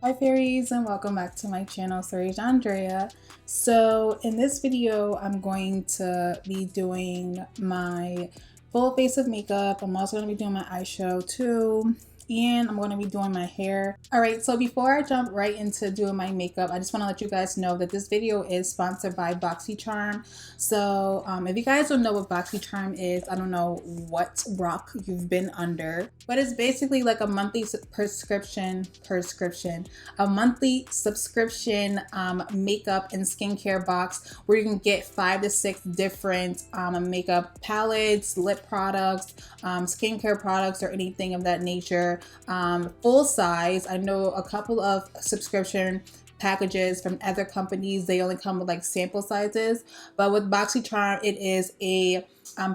Hi fairies, and welcome back to my channel, Laurasia Andrea. So in this video, I'm going to be doing my full face of makeup. I'm also going to be doing my eyeshadow too, and I'm going to be doing my hair. All right, so before I jump right into doing my makeup, I just want to let you guys know that this video is sponsored by BoxyCharm. So if you guys don't know what BoxyCharm is, I don't know what rock you've been under, but it's basically like a monthly subscription makeup and skincare box where you can get 5 to 6 different makeup palettes, lip products, skincare products, or anything of that nature. Full size. I know a couple of subscription packages from other companies, they only come with like sample sizes, but with BoxyCharm it is a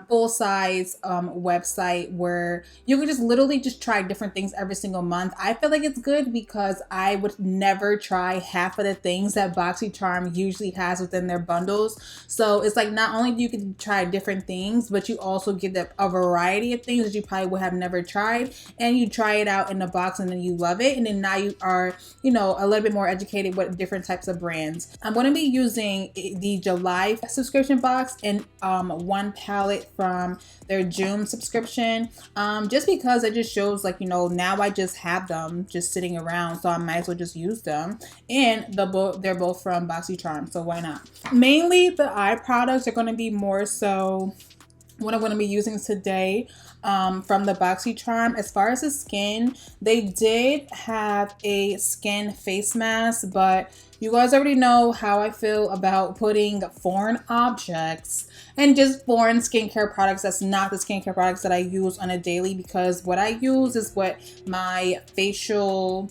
full size website where you can just literally just try different things every single month. I feel like it's good because I would never try half of the things that BoxyCharm usually has within their bundles. So it's like not only do you can try different things, but you also get a variety of things that you probably would have never tried, and you try it out in the box and then you love it, and then now you are, you know, a little bit more educated with different types of brands. I'm going to be using the July subscription box and one palette from their June subscription, just because it just shows, like, you know, now I just have them just sitting around, so I might as well just use them, and they're both from BoxyCharm, so why not. Mainly the eye products are going to be more so what I'm going to be using today from the BoxyCharm. As far as the skin, they did have a skin face mask, but you guys already know how I feel about putting foreign objects and just foreign skincare products that's not the skincare products that I use on a daily, because what I use is what my facial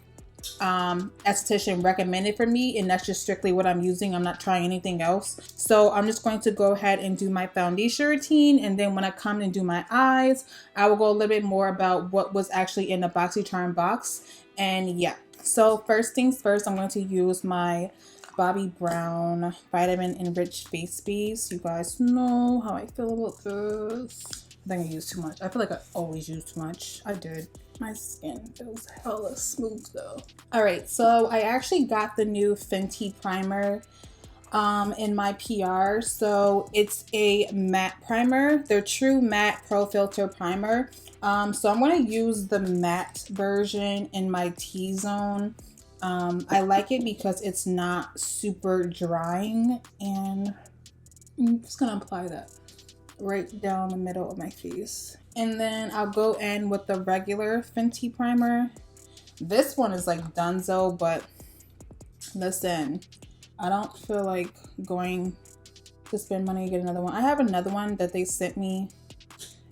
esthetician recommended for me, and that's just strictly what I'm using. I'm not trying anything else. So I'm just going to go ahead and do my foundation routine, and then when I come and do my eyes, I will go a little bit more about what was actually in the BoxyCharm box. And yeah, so first things first, I'm going to use my Bobbi Brown Vitamin Enriched Face Base. You guys know how I feel about this. I think I used too much. I feel like I always use too much. I did. My skin feels hella smooth though. All right, so I actually got the new Fenty primer in my PR. So it's a matte primer, their True Matte Pro Filter primer. So I'm going to use the matte version in my T-zone. I like it because it's not super drying, and I'm just going to apply that right down the middle of my face. And then I'll go in with the regular Fenty primer. This one is like donezo, but listen, I don't feel like going to spend money to get another one. I have another one that they sent me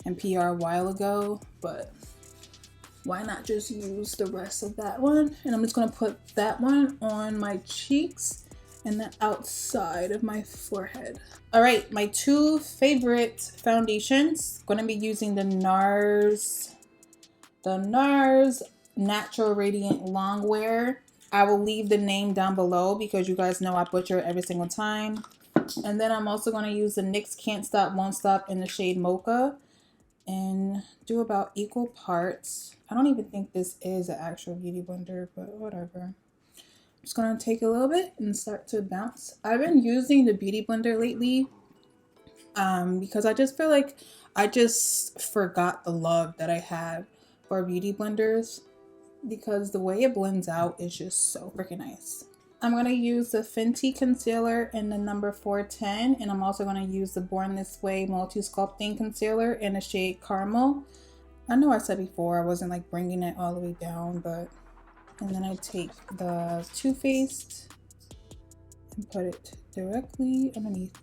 in PR a while ago, but why not just use the rest of that one? And I'm just gonna put that one on my cheeks and the outside of my forehead. All right, my 2 favorite foundations. I'm gonna be using the NARS Natural Radiant Longwear. I will leave the name down below because you guys know I butcher it every single time. And then I'm also gonna use the NYX Can't Stop Won't Stop in the shade Mocha and do about equal parts. I don't even think this is an actual beauty blender, but whatever. I'm just gonna take a little bit and start to bounce. I've been using the beauty blender lately because I just feel like I just forgot the love that I have for beauty blenders, because the way it blends out is just so freaking nice. I'm going to use the Fenty concealer in the number 410, and I'm also going to use the Born This Way multi-sculpting concealer in the shade Caramel. I know I said before I wasn't like bringing it all the way down, but and then I take the Too Faced put it directly underneath.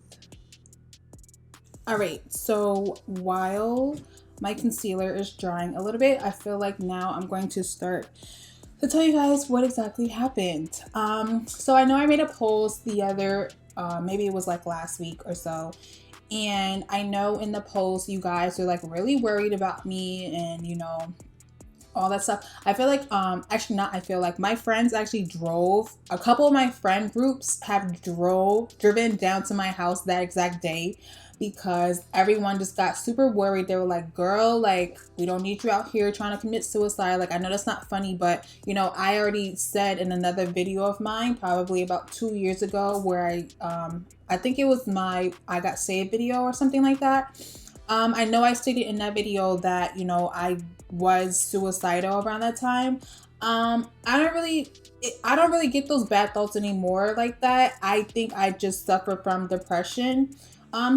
All right, so while my concealer is drying a little bit, I feel like now I'm going to start to tell you guys what exactly happened. So I know I made a post the other, maybe it was like last week or so, and I know in the post you guys are like really worried about me and you know all that stuff. I feel like actually not I feel like my friends actually drove, a couple of my friend groups have driven down to my house that exact day because everyone just got super worried. They were like, girl, like we don't need you out here trying to commit suicide. Like I know that's not funny, but you know, I already said in another video of mine probably about 2 years ago where I think it was my I got saved video or something like that. I know I stated in that video that, you know, I was suicidal around that time. I don't really get those bad thoughts anymore like that. I think I just suffer from depression.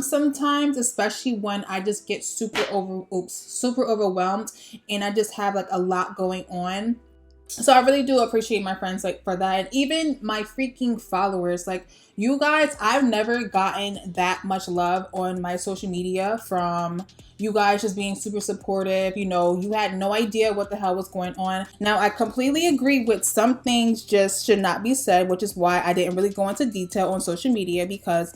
Sometimes, especially when I just get super overwhelmed and I just have like a lot going on. So I really do appreciate my friends like for that, and even my freaking followers. Like you guys, I've never gotten that much love on my social media from you guys just being super supportive. You know, you had no idea what the hell was going on. Now I completely agree with some things just should not be said, which is why I didn't really go into detail on social media, because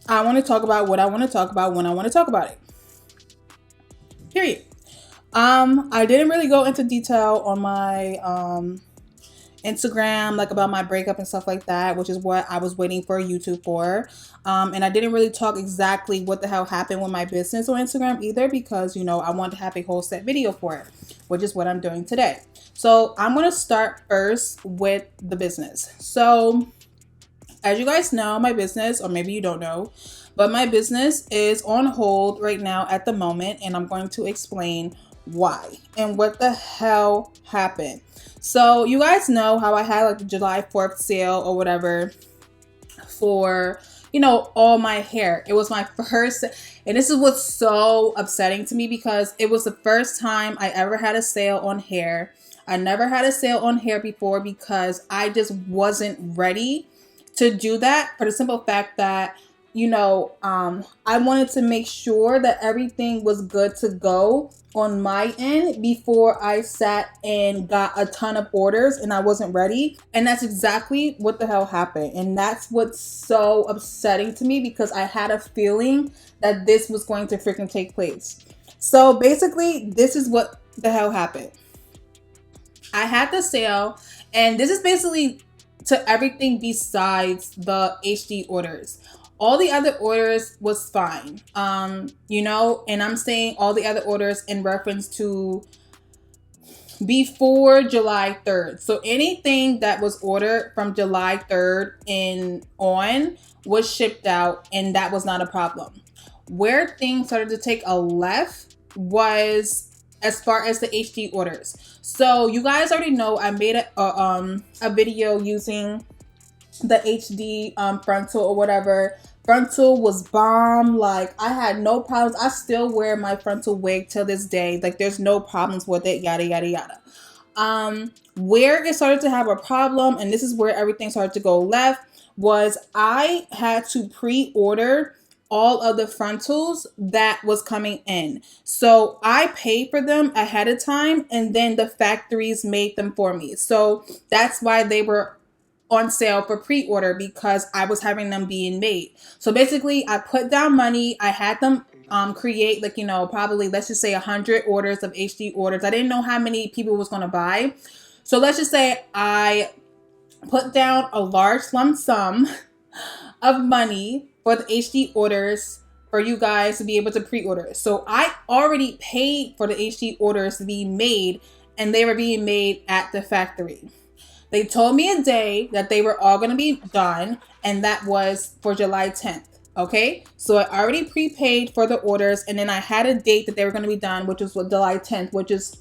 I want to talk about what I want to talk about when I want to talk about it. Period. I didn't really go into detail on my Instagram, like about my breakup and stuff like that, which is what I was waiting for YouTube for. And I didn't really talk exactly what the hell happened with my business on Instagram either, because, you know, I wanted to have a whole set video for it, which is what I'm doing today. So I'm going to start first with the business. So as you guys know, my business, or maybe you don't know, but my business is on hold right now at the moment, and I'm going to explain why and what the hell happened. So you guys know how I had like the July 4th sale or whatever for, you know, all my hair. It was my first, and this is what's so upsetting to me, because it was the first time I ever had a sale on hair. I never had a sale on hair before because I just wasn't ready to do that, for the simple fact that, you know, I wanted to make sure that everything was good to go on my end before I sat and got a ton of orders, and I wasn't ready. And that's exactly what the hell happened. And that's what's so upsetting to me, because I had a feeling that this was going to freaking take place. So basically, this is what the hell happened. I had the sale, and this is basically to everything besides the HD orders. All the other orders was fine. You know, and I'm saying all the other orders in reference to before July 3rd. So anything that was ordered from July 3rd and on was shipped out, and that was not a problem. Where things started to take a left was as far as the HD orders. So you guys already know I made a video using the HD frontal or whatever. Frontal was bomb. Like I had no problems. I still wear my frontal wig till this day. Like there's no problems with it, yada yada yada. Where it started to have a problem, and this is where everything started to go left, was I had to pre-order all of the frontals that was coming in. So I paid for them ahead of time, and then the factories made them for me. So that's why they were on sale for pre-order, because I was having them being made. So basically I put down money. I had them create, like, you know, probably let's just say 100 orders of HD orders. I didn't know how many people was going to buy. So let's just say I put down a large lump sum of money for the HD orders for you guys to be able to pre-order. So I already paid for the HD orders to be made, and they were being made at the factory. They told me a day that they were all going to be done, and that was for July 10th. Okay, so I already prepaid for the orders, and then I had a date that they were going to be done, which was July 10th, which is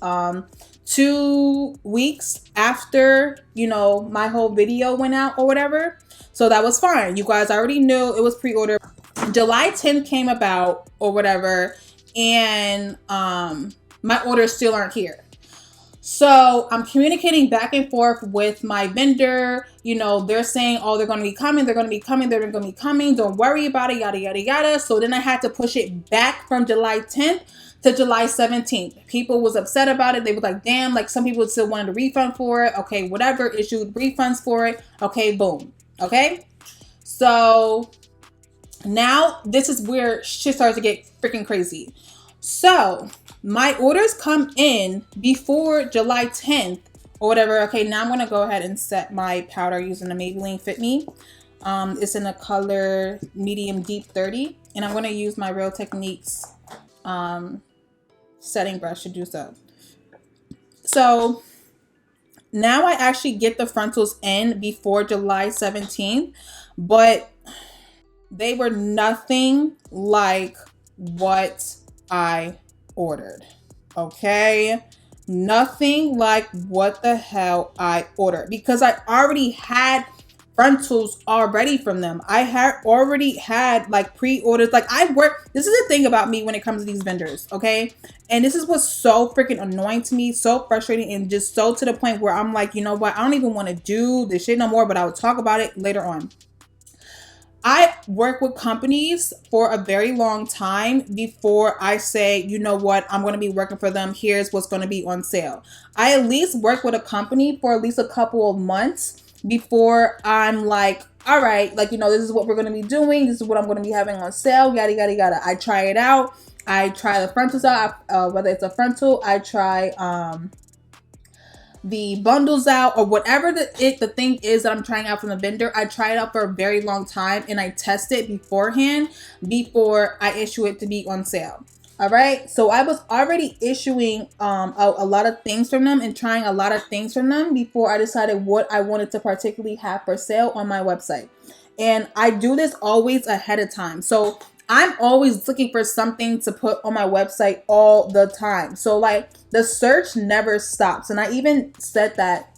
2 weeks after, you know, my whole video went out or whatever. So that was fine. You guys already knew it was pre-order. July 10th came about or whatever, and my orders still aren't here. So I'm communicating back and forth with my vendor. You know, they're saying, oh, they're going to be coming. They're going to be coming. They're going to be coming. Don't worry about it. Yada, yada, yada. So then I had to push it back from July 10th to July 17th. People was upset about it. They were like, damn, like some people still wanted a refund for it. Okay, whatever. Issued refunds for it. Okay, boom. Okay. So now this is where shit starts to get freaking crazy. So my orders come in before July 10th or whatever. Okay, now I'm gonna go ahead and set my powder using the Maybelline Fit Me. It's in the color medium deep 30, and I'm gonna use my Real Techniques setting brush to do so. So now I actually get the frontals in before July 17th, but they were nothing like what I ordered. Okay? Nothing like what the hell I ordered, because I already had frontals already from them. I had already had like pre-orders. Like I work, this is the thing about me when it comes to these vendors, okay? And this is what's so freaking annoying to me, so frustrating, and just so to the point where I'm like, you know what? I don't even want to do this shit no more, but I will talk about it later on. I work with companies for a very long time before I say, you know what, I'm going to be working for them. Here's what's going to be on sale. I at least work with a company for at least a couple of months before I'm like, all right, like, you know, this is what we're going to be doing. This is what I'm going to be having on sale. Yada, yada, yada. I try it out. I try the frontals out, whether it's a frontal. I try, the bundles out, or whatever the thing is that I'm trying out from the vendor. I try it out for a very long time and I test it beforehand before I issue it to be on sale. All right, so I was already issuing a lot of things from them and trying a lot of things from them before I decided what I wanted to particularly have for sale on my website. And I do this always ahead of time. So I'm always looking for something to put on my website all the time. So like the search never stops. And I even said that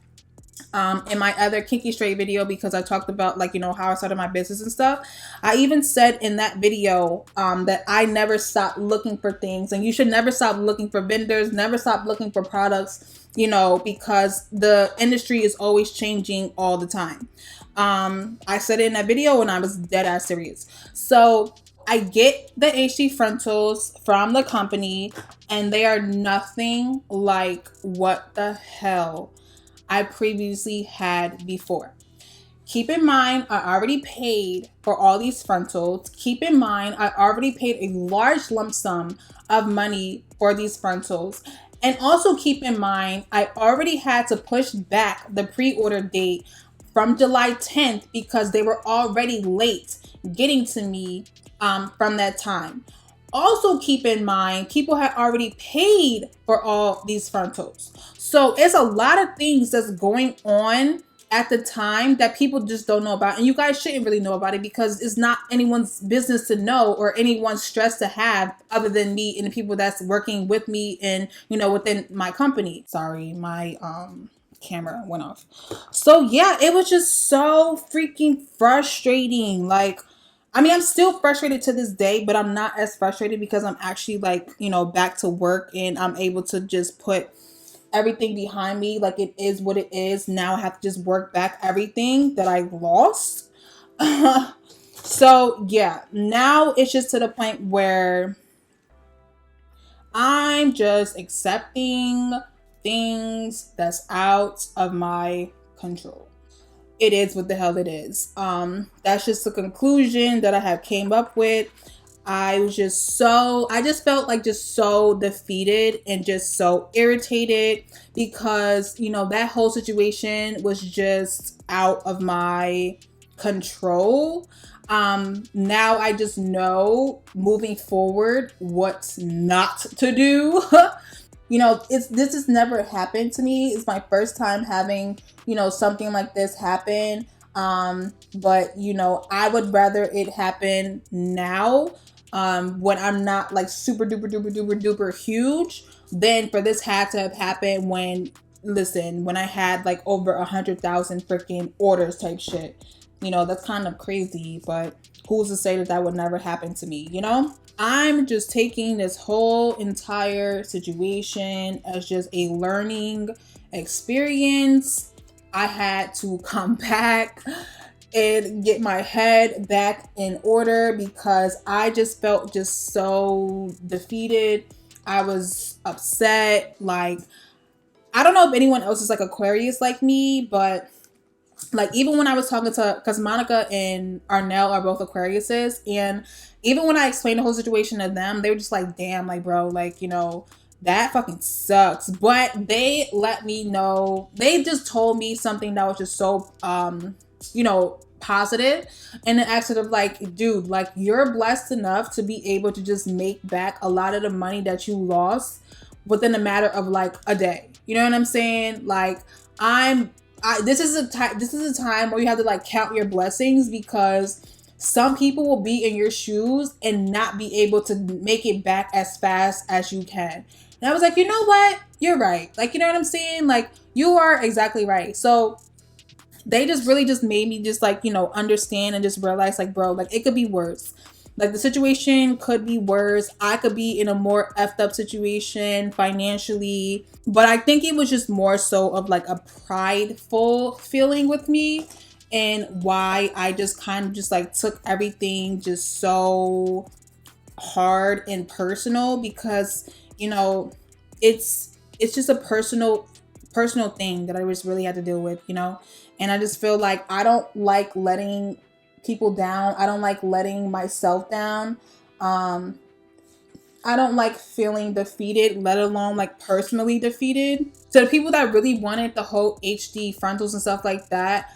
in my other Kinky Straight video, because I talked about, like, you know, how I started my business and stuff. I even said in that video that I never stop looking for things, and you should never stop looking for vendors, never stop looking for products, you know, because the industry is always changing all the time. I said it in that video and I was dead ass serious. So I get the HD frontals from the company and they are nothing like what the hell I previously had before. Keep in mind, I already paid for all these frontals. Keep in mind, I already paid a large lump sum of money for these frontals. And also keep in mind, I already had to push back the pre-order date from July 10th because they were already late getting to me from that time. Also keep in mind, people had already paid for all these frontals. So it's a lot of things that's going on at the time that people just don't know about. And you guys shouldn't really know about it because it's not anyone's business to know or anyone's stress to have other than me and the people that's working with me and, you know, within my company. Sorry, my camera went off. So yeah, it was just so freaking frustrating. Like, I mean, I'm still frustrated to this day, but I'm not as frustrated because I'm actually, like, you know, back to work and I'm able to just put everything behind me. Like, it is what it is. Now I have to just work back everything that I lost. So yeah, now it's just to the point where I'm just accepting things that's out of my control. It is what the hell it is. That's just the conclusion that I have came up with. I just felt like just so defeated and just so irritated because, you know, that whole situation was just out of my control. Now I just know moving forward what's not to do. You know, this has never happened to me. It's my first time having, you know, something like this happen. But, you know, I would rather it happen now, when I'm not like super duper duper duper duper huge, than for this had to have happened when I had like over 100,000 freaking orders type shit. You know, that's kind of crazy, but who's to say that that would never happen to me, you know? I'm just taking this whole entire situation as just a learning experience. I had to come back and get my head back in order because I just felt just so defeated. I was upset. Like, I don't know if anyone else is like Aquarius like me, but like even when I was talking to, because Monica and Arnell are both Aquariuses, and even when I explained the whole situation to them, they were just like, damn, like bro, like, you know, that fucking sucks. But they let me know, they just told me something that was just so you know, positive, and the accent of like, dude, like you're blessed enough to be able to just make back a lot of the money that you lost within a matter of like a day. You know what I'm saying? Like this is a time where you have to like count your blessings, because some people will be in your shoes and not be able to make it back as fast as you can. And I was like, you know what? You're right. Like, you know what I'm saying? Like, you are exactly right. So they just really just made me just like, you know, understand and just realize like, bro, like it could be worse. Like the situation could be worse. I could be in a more effed up situation financially. But I think it was just more so of like a prideful feeling with me, and why I just kind of just like took everything just so hard and personal, because, you know, it's just a personal thing that I just really had to deal with, you know. And I just feel like I don't like letting people down. I don't like letting myself down. I don't like feeling defeated, let alone like personally defeated. So the people that really wanted the whole HD frontals and stuff like that,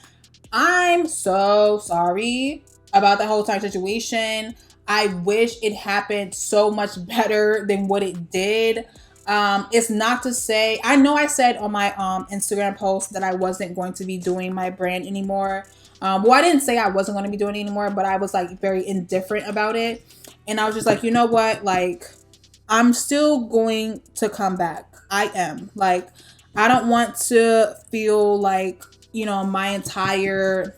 I'm so sorry about the whole entire situation. I wish it happened so much better than what it did. It's not to say, I know I said on my Instagram post that I wasn't going to be doing my brand anymore. Well, I didn't say I wasn't going to be doing it anymore, but I was like very indifferent about it. And I was just like, you know what? Like, I'm still going to come back. I am. Like, I don't want to feel like, you know, my entire,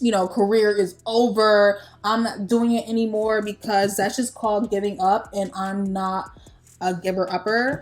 you know, career is over. I'm not doing it anymore, because that's just called giving up, and I'm not a giver upper.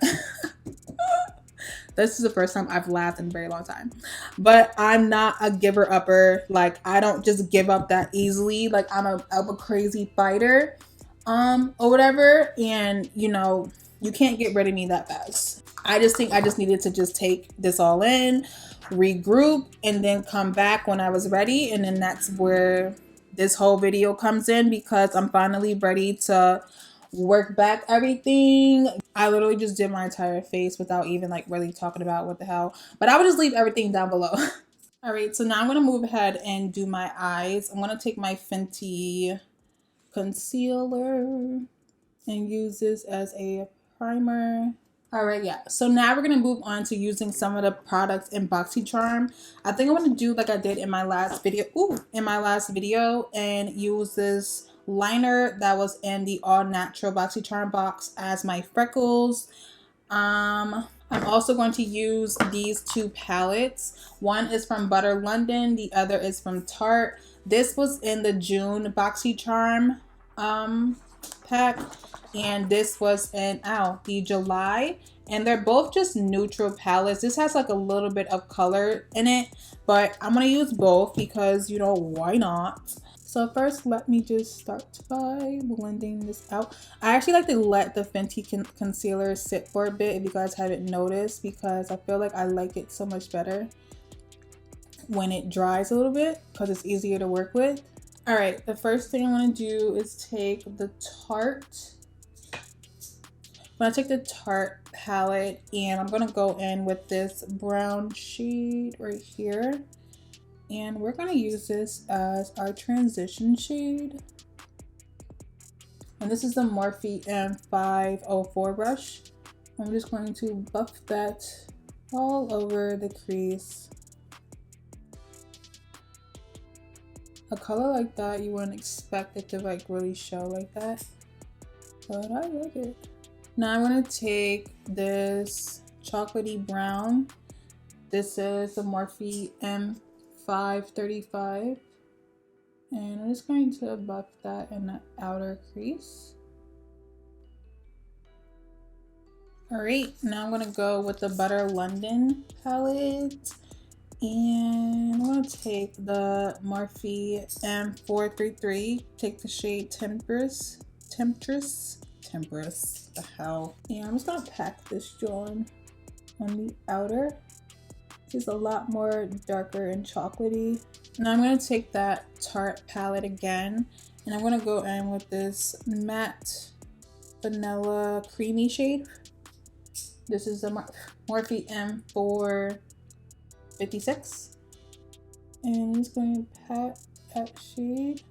This is the first time I've laughed in a very long time. But I'm not a giver upper. Like, I don't just give up that easily. Like, I'm a crazy fighter, or whatever. And, you know, you can't get rid of me that fast. I just think I just needed to just take this all in, regroup, and then come back when I was ready. And then that's where this whole video comes in, because I'm finally ready to work back everything. I literally just did my entire face without even like really talking about what the hell, but I would just leave everything down below. All right, so now I'm gonna move ahead and do my eyes. I'm gonna take my Fenty concealer and use this as a primer. All right, yeah. So now we're gonna move on to using some of the products in BoxyCharm. I think I'm gonna do like I did in my last video. And use this liner that was in the all natural BoxyCharm box as my freckles. I'm also going to use these two palettes. One is from Butter London, the other is from Tarte. This was in the June BoxyCharm pack, and this was in the July, and they're both just neutral palettes. This has like a little bit of color in it, but I'm gonna use both because, you know, why not? So first, let me just start by blending this out. I actually like to let the Fenty concealer sit for a bit, if you guys haven't noticed, because I feel like I like it so much better when it dries a little bit, because it's easier to work with. All right, the first thing I want to do is take the Tarte. I'm going to take the Tarte palette, and I'm going to go in with this brown shade right here. And we're going to use this as our transition shade. And this is the Morphe M504 brush. I'm just going to buff that all over the crease. A color like that, you wouldn't expect it to like really show like that, but I like it. Now I'm going to take this chocolatey brown. This is the Morphe M535, and I'm just going to buff that in the outer crease. All right, now I'm gonna go with the Butter London palette, and I'm gonna take the Morphe M433, take the shade Temptress, the hell. And I'm just gonna pack this John on the outer. It's a lot more darker and chocolatey. Now I'm gonna take that Tarte palette again, and I'm gonna go in with this matte vanilla creamy shade. This is the Morphe M456. And I'm just going to pat that shade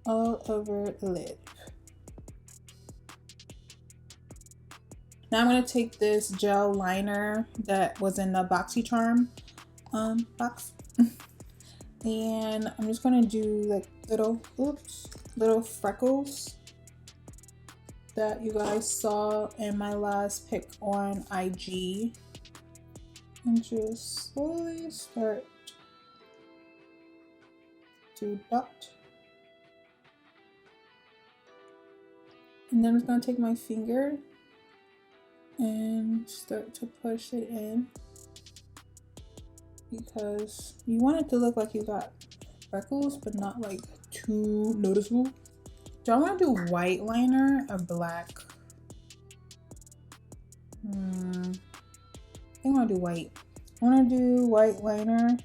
all over the lid. Now I'm going to take this gel liner that was in the BoxyCharm box. And I'm just going to do like little freckles that you guys saw in my last pic on IG, and just slowly start to dot. And then I'm just gonna take my finger and start to push it in, because you want it to look like you got freckles, but not like too noticeable. Do I want to do white liner or black? I think I want to do white. I want to do white liner.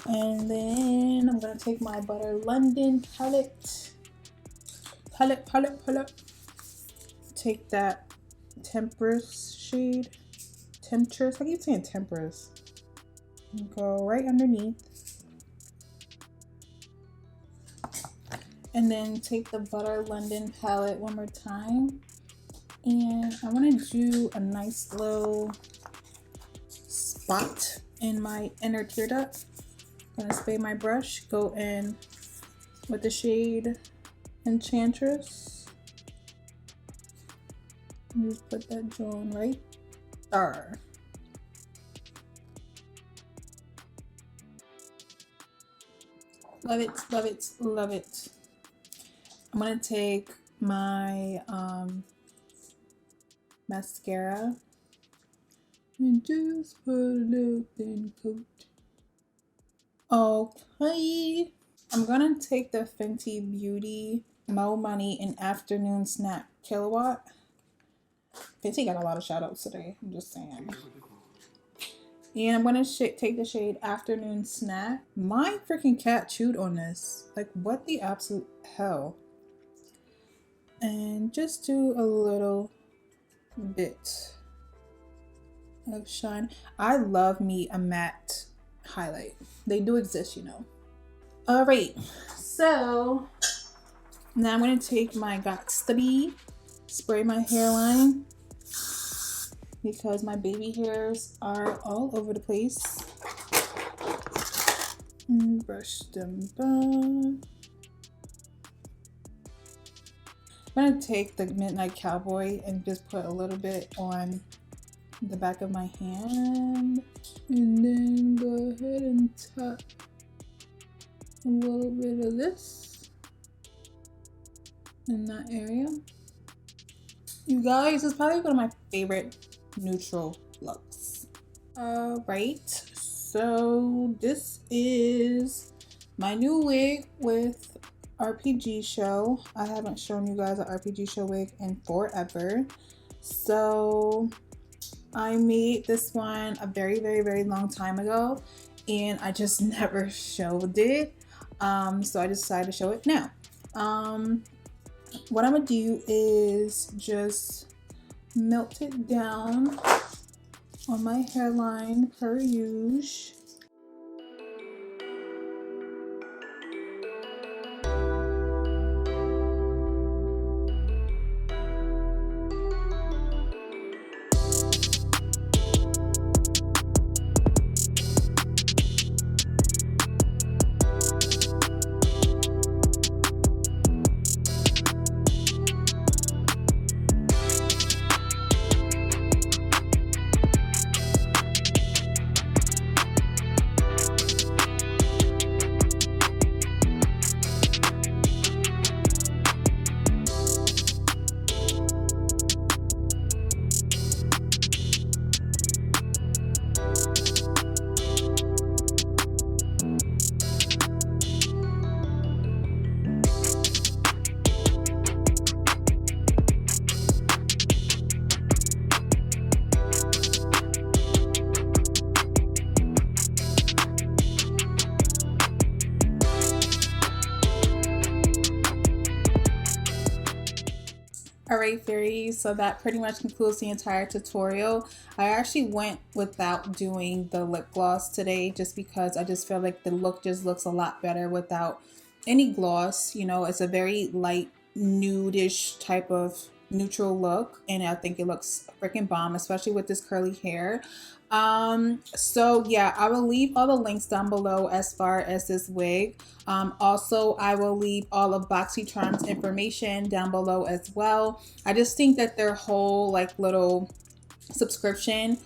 And then I'm going to take my Butter London palette. Take that Temptress shade. Temptress? I keep saying Temptress. And go right underneath. And then take the Butter London palette one more time. And I want to do a nice little spot in my inner tear duct. I'm going to spray my brush, go in with the shade Enchantress. And just put that Joan right there. Love it, love it, love it. I'm gonna take my mascara and just put a little thin coat. Okay. I'm gonna take the Fenty Beauty Mo Money in Afternoon Snack Kilowatt. Fenty got a lot of shout outs today, I'm just saying. And I'm gonna take the shade Afternoon Snack. My freaking cat chewed on this. Like, what the absolute hell? And just do a little bit of shine. I love me a matte highlight. They do exist, you know. All right, so now I'm gonna take my xoxo, spray my hairline because my baby hairs are all over the place, and brush them down. I'm gonna take the Midnight Cowboy and just put a little bit on the back of my hand, and then go ahead and tap a little bit of this in that area. You guys, it's probably one of my favorite neutral looks. All right, so this is my new wig with Rpgshow. I haven't shown you guys an Rpgshow wig in forever. So I made this one a very, very, very long time ago, and I just never showed it. So I decided to show it now. What I'm gonna do is just melt it down on my hairline per usual. Alright, fairies, so that pretty much concludes the entire tutorial. I actually went without doing the lip gloss today just because I just feel like the look just looks a lot better without any gloss. You know, it's a very light nude-ish type of neutral look, and I think it looks freaking bomb, especially with this curly hair. So yeah, I will leave all the links down below as far as this wig. Also, I will leave all of BoxyCharm's information down below as well. I just think that their whole like little subscription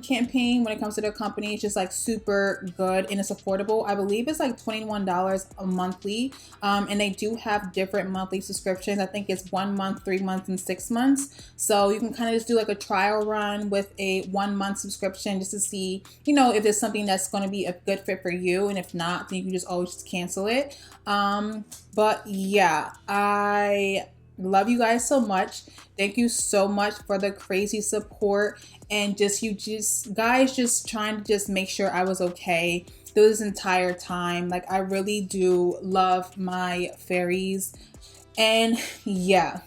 campaign when it comes to their company is just like super good and it's affordable. I believe it's like $21 a monthly, and they do have different monthly subscriptions. I think it's 1 month, 3 months, and 6 months. So you can kind of just do like a trial run with a 1 month subscription just to see, you know, if there's something that's going to be a good fit for you, and if not, then you can just always just cancel it. But yeah, I love you guys so much. Thank you so much for the crazy support and guys just trying to just make sure I was okay through this entire time. Like, I really do love my fairies. And yeah,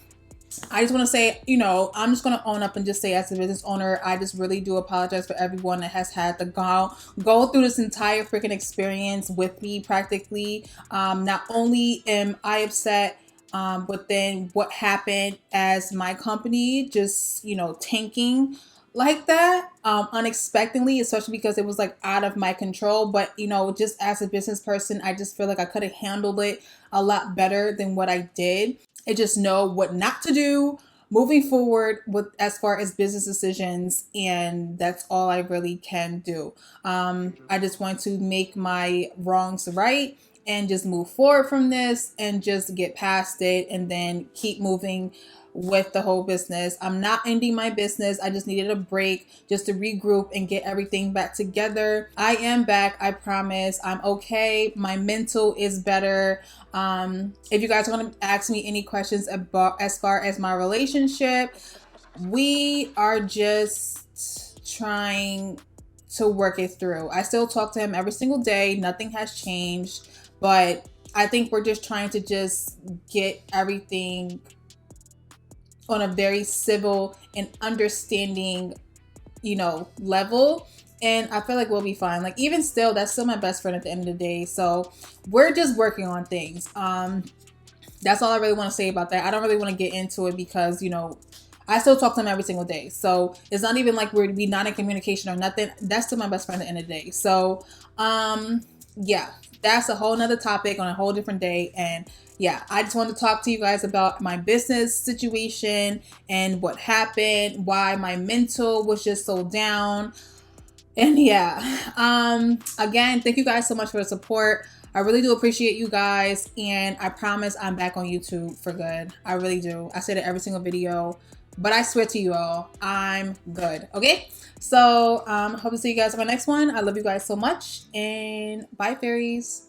I just want to say, you know, I'm just going to own up and just say, as a business owner, I just really do apologize for everyone that has had to go through this entire freaking experience with me practically. Not only am I upset, but then what happened as my company just, you know, tanking like that unexpectedly, especially because it was like out of my control. But you know, just as a business person, I just feel like I could have handled it a lot better than what I did. I just know what not to do moving forward with as far as business decisions, and that's all I really can do. I just want to make my wrongs right and just move forward from this and just get past it and then keep moving with the whole business. I'm not ending my business. I just needed a break just to regroup and get everything back together. I am back. I promise. I'm okay. My mental is better. If you guys want to ask me any questions about as far as my relationship, we are just trying to work it through. I still talk to him every single day. Nothing has changed, but I think we're just trying to just get everything on a very civil and understanding, you know, level. And I feel like we'll be fine. Like, even still, that's still my best friend at the end of the day. So we're just working on things. That's all I really want to say about that. I don't really want to get into it because, you know, I still talk to him every single day. So it's not even like we not in communication or nothing. That's still my best friend at the end of the day. So yeah, that's a whole nother topic on a whole different day. And yeah, I just wanted to talk to you guys about my business situation and what happened, why my mental was just so down. And yeah, again, thank you guys so much for the support. I really do appreciate you guys, and I promise I'm back on YouTube for good. I really do. I said it every single video, but I swear to you all, I'm good. Okay, so hope to see you guys on my next one. I love you guys so much, and bye, fairies.